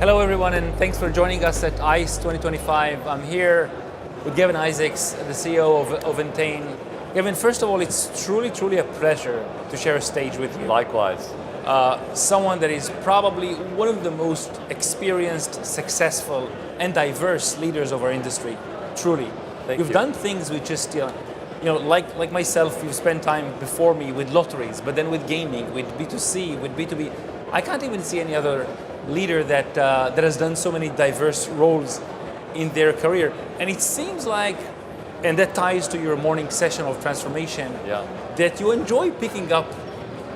Hello everyone, and thanks for joining us at ICE 2025. I'm here with Gavin Isaacs, the CEO of Entain. Gavin, first of all, it's truly a pleasure to share a stage with you. Likewise. Someone that is probably one of the most experienced, successful, and diverse leaders of our industry. Truly. You've done things with just, like myself, you've spent time before me with lotteries, but then with gaming, with B2C, with B2B. I can't even see any other leader that has done so many diverse roles in their career. And it seems like, and that ties to your morning session of transformation, that you enjoy picking up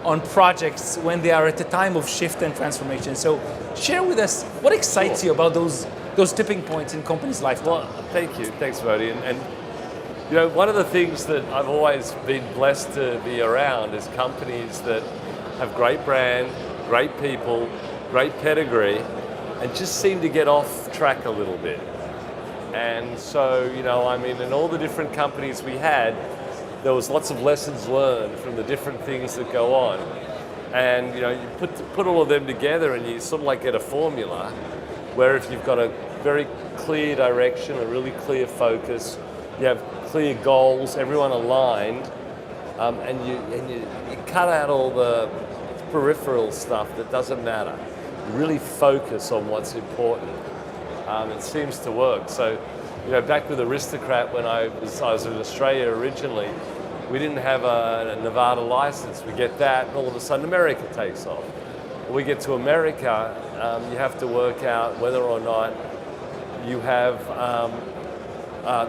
on projects when they are at the time of shift and transformation. So share with us what excites you about those tipping points in companies' lifetime. Well, thank you. Thanks, Moti. And one of the things that I've always been blessed to be around is companies that have great brand, great people, great pedigree, and just seem to get off track a little bit. And so, in all the different companies we had, there was lots of lessons learned from the different things that go on. And you put all of them together and you sort of like get a formula where if you've got a very clear direction, a really clear focus, you have clear goals, everyone aligned, and you cut out all the peripheral stuff that doesn't matter. Really focus on what's important. It seems to work. So, back with Aristocrat when I was in Australia originally, we didn't have a Nevada license. We get that, and all of a sudden America takes off. When we get to America, you have to work out whether or not you have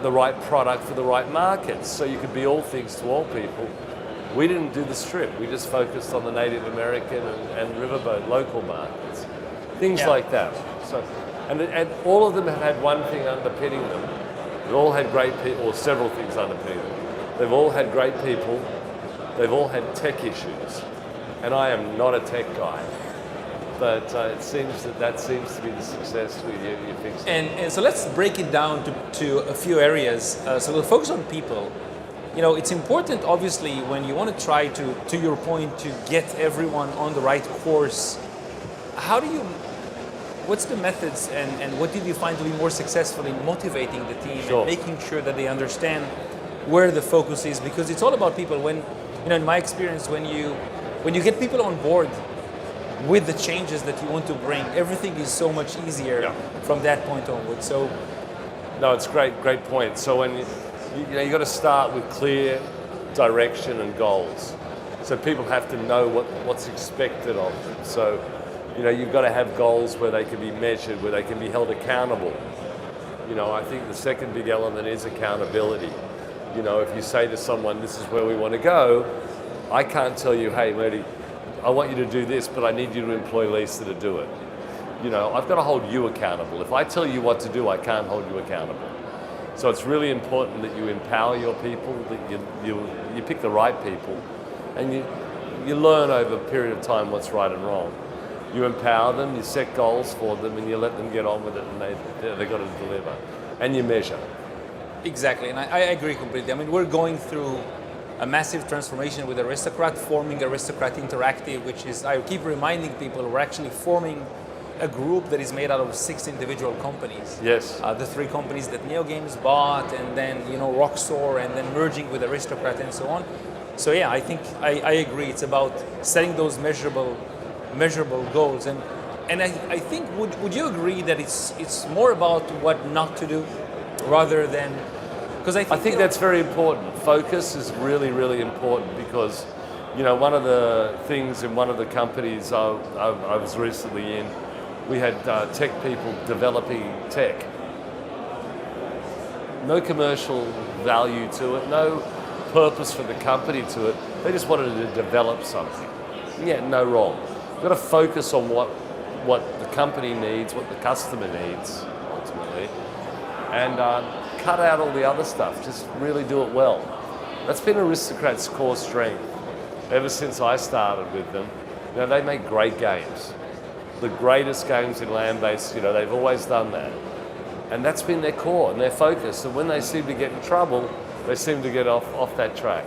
the right product for the right markets. So you could be all things to all people. We didn't do the strip. We just focused on the Native American and riverboat local markets. Things like that. So, and all of them have had one thing underpinning them. They've all had great people, or several things underpinning them. They've all had great people. They've all had tech issues. And I am not a tech guy. But it seems that seems to be the success you fix. And so let's break it down to a few areas. So we'll focus on people. It's important, obviously, when you want to try to your point, to get everyone on the right course. What's the methods and what did you find to be more successful in motivating the team and making sure that they understand where the focus is? Because it's all about people. When, in my experience, when you get people on board with the changes that you want to bring, everything is so much easier from that point onward. So, no, it's great point. So when you got to start with clear direction and goals. So people have to know what's expected of them. So, you've got to have goals where they can be measured, where they can be held accountable. I think the second big element is accountability. If you say to someone, this is where we want to go, I can't tell you, hey, Moti, I want you to do this, but I need you to employ Lisa to do it. I've got to hold you accountable. If I tell you what to do, I can't hold you accountable. So it's really important that you empower your people, that you pick the right people, and you learn over a period of time what's right and wrong. You empower them, you set goals for them, and you let them get on with it, and they've got to deliver. And you measure. Exactly, and I agree completely. We're going through a massive transformation with Aristocrat, forming Aristocrat Interactive, which is, I keep reminding people, we're actually forming a group that is made out of 6 individual companies. Yes. The 3 companies that NeoGames bought, and then Roxor, and then merging with Aristocrat and so on. So yeah, I think I agree. It's about setting those measurable goals, and I think would you agree that it's more about what not to do rather than, because I think that's very important. Focus is really important, because one of the things in one of the companies I was recently in, we had tech people developing tech. No commercial value to it, no purpose for the company to it. They just wanted to develop something. Yeah, no wrong. You've got to focus on what the company needs, what the customer needs, ultimately, and cut out all the other stuff. Just really do it well. That's been Aristocrat's core strength. Ever since I started with them, they make great games. The greatest games in land-based, they've always done that. And that's been their core and their focus. And when they seem to get in trouble, they seem to get off that track.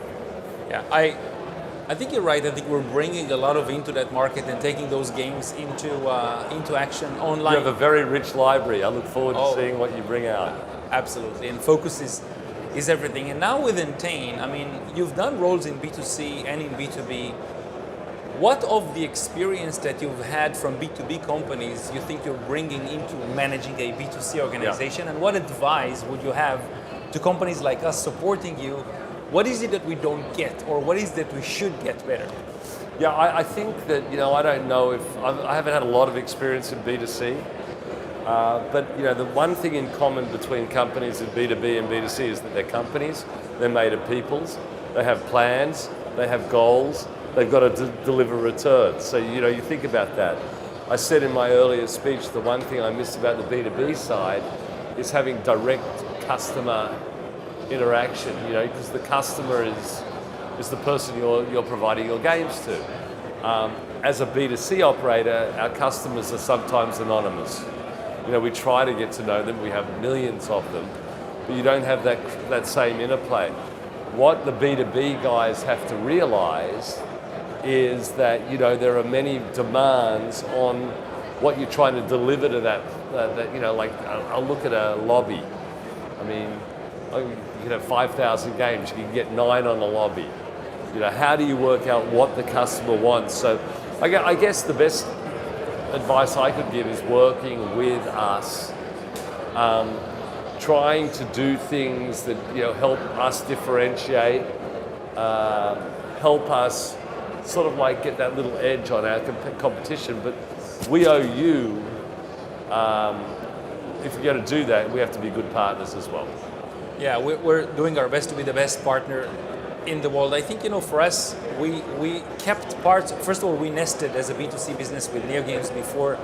Yeah, I I think you're right. I think we're bringing a lot of into that market and taking those games into action online. You have a very rich library. I look forward to Oh. seeing what you bring out. Absolutely, and focus is everything. And now with Entain, I mean, you've done roles in B2C and in B2B. What of the experience that you've had from B2B companies you think you're bringing into managing a B2C organization? And what advice would you have to companies like us supporting you? What is it that we don't get, or what is it that we should get better? Yeah, I think that, I don't know if, I haven't had a lot of experience in B2C, but the one thing in common between companies in B2B and B2C is that they're companies, they're made of peoples, they have plans, they have goals, they've got to deliver returns. So, you think about that. I said in my earlier speech, the one thing I miss about the B2B side is having direct customer interaction, because the customer is the person you're providing your games to. As a B2C operator, our customers are sometimes anonymous. We try to get to know them, we have millions of them, but you don't have that same interplay. What the B2B guys have to realize is that, there are many demands on what you're trying to deliver to that like I'll look at a lobby. I mean, you can have 5,000 games, you can get 9 on the lobby. How do you work out what the customer wants? So I guess the best advice I could give is working with us, trying to do things that help us differentiate, help us sort of like get that little edge on our competition. But we owe you, if we're going to do that, we have to be good partners as well. Yeah, we're doing our best to be the best partner in the world. I think, for us, we kept parts. First of all, we nested as a B2C business with NeoGames before,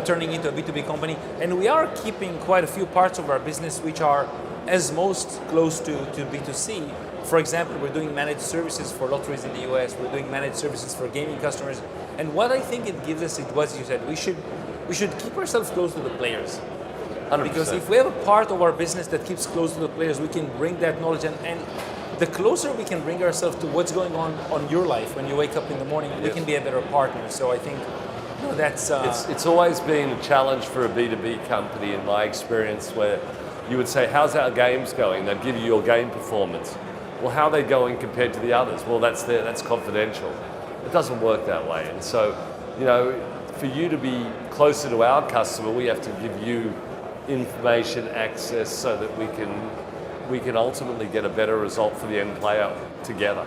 turning into a B2B company. And we are keeping quite a few parts of our business which are as most close to B2C. For example, we're doing managed services for lotteries in the US. We're doing managed services for gaming customers. And what I think it gives us, it was, you said, we should keep ourselves close to the players. 100%. Because if we have a part of our business that keeps close to the players, we can bring that knowledge, and the closer we can bring ourselves to what's going on your life when you wake up in the morning, we can be a better partner. So I think that's... It's always been a challenge for a B2B company in my experience, where you would say, how's our games going? They'd give you your game performance. Well, how are they going compared to the others? Well, that's confidential. It doesn't work that way. And so, for you to be closer to our customer, we have to give you information access so that we can ultimately get a better result for the end player together.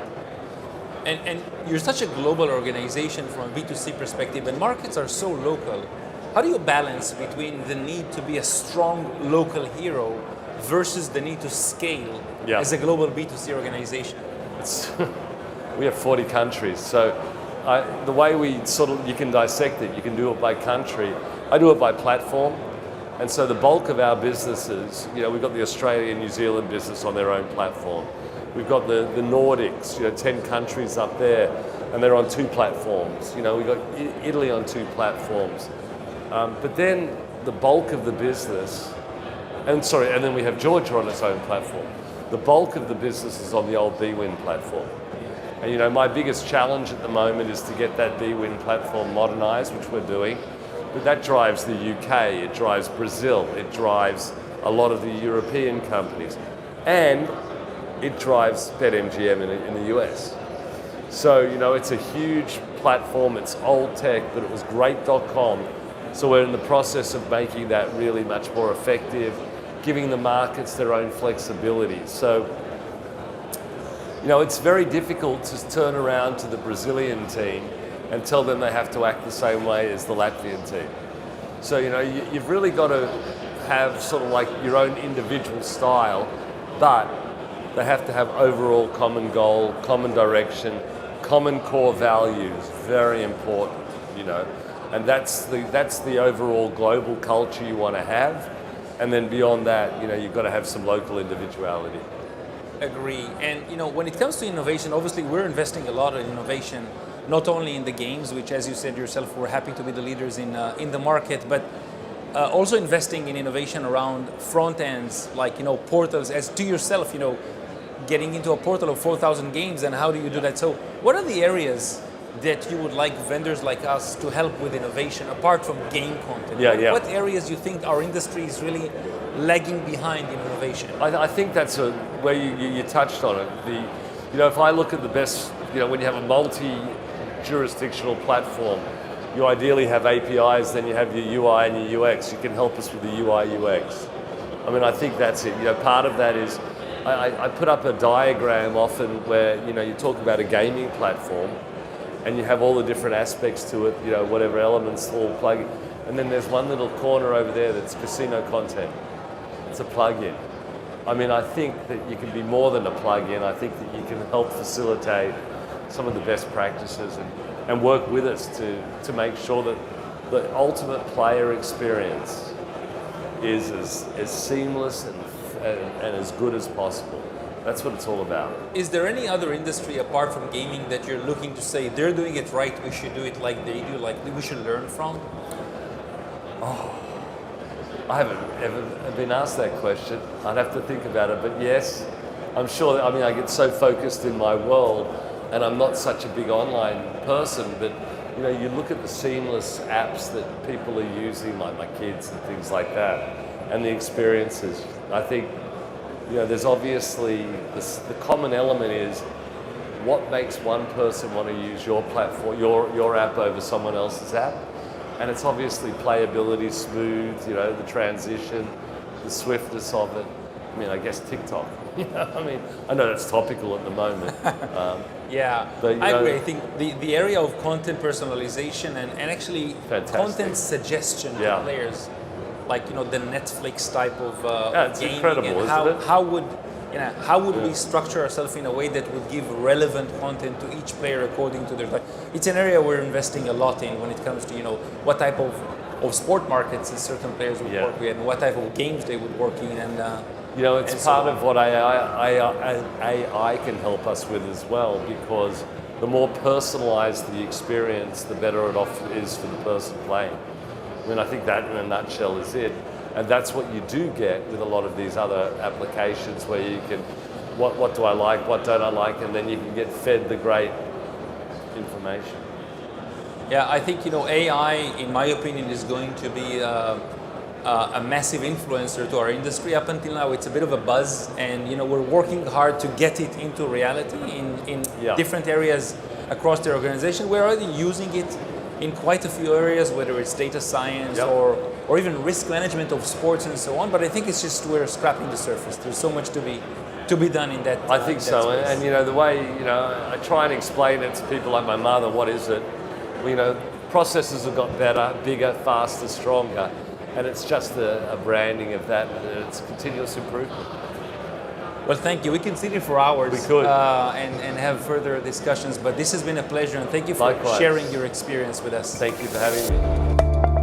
And you're such a global organization from a B2C perspective, and markets are so local. How do you balance between the need to be a strong local hero versus the need to scale as a global B2C organization? We have 40 countries, so the way you can dissect it, you can do it by country. I do it by platform. And so the bulk of our businesses, we've got the Australia and New Zealand business on their own platform. We've got the Nordics, 10 countries up there, and they're on 2 platforms. We've got Italy on 2 platforms. But then the bulk of the business, and then we have Georgia on its own platform. The bulk of the business is on the old Bwin platform. And my biggest challenge at the moment is to get that Bwin platform modernized, which we're doing. But that drives the UK, it drives Brazil, it drives a lot of the European companies, and it drives BetMGM in the US. So, it's a huge platform, it's old tech, but it was great.com. So we're in the process of making that really much more effective, giving the markets their own flexibility. So, it's very difficult to turn around to the Brazilian team and tell them they have to act the same way as the Latvian team. So, you've really got to have sort of like your own individual style, but they have to have overall common goal, common direction, common core values, very important, and that's the overall global culture you want to have. And then beyond that, you've got to have some local individuality. Agree. And when it comes to innovation, obviously we're investing a lot in innovation, not only in the games, which, as you said yourself, we're happy to be the leaders in the market, but also investing in innovation around front ends, like portals. As to yourself, getting into a portal of 4,000 games, and how do you do that? So What are the areas that you would like vendors like us to help with innovation apart from game content? What areas you think our industry is really lagging behind in innovation? I think that's where you touched on it. If I look at the best, when you have a multi-jurisdictional platform, you ideally have APIs, then you have your UI and your UX. You can help us with the UI UX. I mean, I think that's it. Part of that is, I put up a diagram often where, you talk about a gaming platform and you have all the different aspects to it, whatever elements all plug in. And then there's one little corner over there that's casino content. It's a plug-in. I mean, I think that you can be more than a plug-in. I think that you can help facilitate some of the best practices and work with us to make sure that the ultimate player experience is as seamless and as good as possible. That's what it's all about. Is there any other industry apart from gaming that you're looking to say, they're doing it right, we should do it like they do, like we should learn from? I haven't ever been asked that question. I'd have to think about it, but yes, I'm sure. I get so focused in my world, and I'm not such a big online person, but you look at the seamless apps that people are using, like my kids and things like that, and the experiences. I think, there's obviously the common element is what makes one person want to use your platform, your app over someone else's app. And it's obviously playability, smooth, the transition, the swiftness of it. I mean, I guess TikTok. I know that's topical at the moment. But, I agree. I think the area of content personalization and actually content suggestion to players, like the Netflix type of it's gaming, incredible, and isn't it? how would we structure ourselves in a way that would give relevant content to each player according to their life? It's an area we're investing a lot in when it comes to what type of sport markets certain players would work with and what type of games they would work in, and it's part of what AI can help us with as well, because the more personalized the experience, the better it is for the person playing. I mean, I think that in a nutshell is it. And that's what you do get with a lot of these other applications where you can, what do I like, what don't I like, and then you can get fed the great information. Yeah, I think, AI, in my opinion, is going to be a massive influencer to our industry. Up until now, it's a bit of a buzz, and, we're working hard to get it into reality in different areas across the organization. We're already using it in quite a few areas, whether it's data science or even risk management of sports and so on. But I think it's just we're scratching the surface. There's so much to be done in that. I think so, space. And the way I try and explain it to people like my mother. What is it? Processes have got better, bigger, faster, stronger, and it's just a branding of that. It's continuous improvement. Well, thank you. We can sit here for hours. We could. And have further discussions, but this has been a pleasure, and thank you for sharing your experience with us. Thank you for having me.